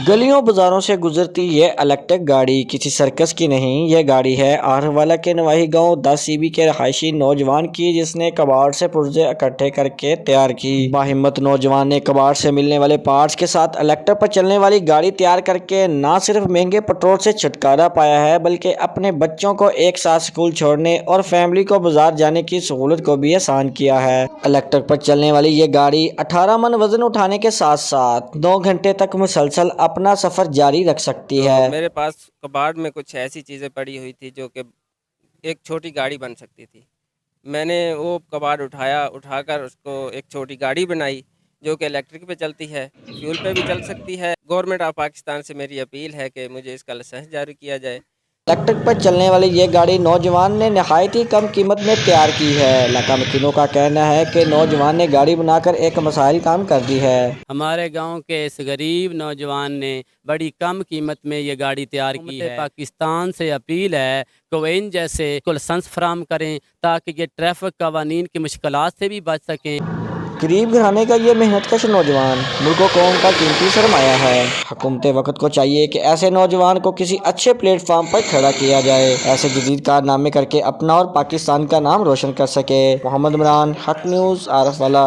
گلیوں بازاروں سے گزرتی یہ الیکٹرک گاڑی کسی سرکس کی نہیں، یہ گاڑی ہے آہروالہ کے نواحی گاؤں 10 CB کے رہائشی نوجوان کی، جس نے کباڑ سے پرزے اکٹھے کر کے تیار کی۔ باہمت نوجوان نے کباڑ سے ملنے والے پارٹس کے ساتھ الیکٹرک پر چلنے والی گاڑی تیار کر کے نہ صرف مہنگے پیٹرول سے چھٹکارا پایا ہے، بلکہ اپنے بچوں کو ایک ساتھ اسکول چھوڑنے اور فیملی کو بازار جانے کی سہولت کو بھی آسان کیا ہے۔ الیکٹرک پر چلنے والی یہ گاڑی 18 من وزن اٹھانے کے ساتھ ساتھ 9 گھنٹے تک مسلسل اپنا سفر جاری رکھ سکتی ہے۔ میرے پاس کباڑ میں کچھ ایسی چیزیں پڑی ہوئی تھی جو کہ ایک چھوٹی گاڑی بن سکتی تھی۔ میں نے وہ کباڑ اٹھا کر اس کو ایک چھوٹی گاڑی بنائی جو کہ الیکٹرک پہ چلتی ہے، فیول پہ بھی چل سکتی ہے۔ گورنمنٹ آف پاکستان سے میری اپیل ہے کہ مجھے اس کا لائسنس جاری کیا جائے۔ الیکٹرک پر چلنے والی یہ گاڑی نوجوان نے نہایت ہی کم قیمت میں تیار کی ہے۔ علاقہ مکینوں کا کہنا ہے کہ نوجوان نے گاڑی بنا کر ایک مسائل کام کر دی ہے۔ ہمارے گاؤں کے اس غریب نوجوان نے بڑی کم قیمت میں یہ گاڑی تیار کی ہے۔ پاکستان سے اپیل ہے کہ وہ ان جیسے لائسنس فراہم کریں تاکہ یہ ٹریفک قوانین کی مشکلات سے بھی بچ سکیں۔ غریب گھرانے کا یہ محنت کش نوجوان ملک و قوم کا قیمتی سرمایہ ہے۔ حکومت وقت کو چاہیے کہ ایسے نوجوان کو کسی اچھے پلیٹ فارم پر کھڑا کیا جائے، ایسے جدید کارنامے کر کے اپنا اور پاکستان کا نام روشن کر سکے۔ محمد عمران، حق نیوز، آرف والا۔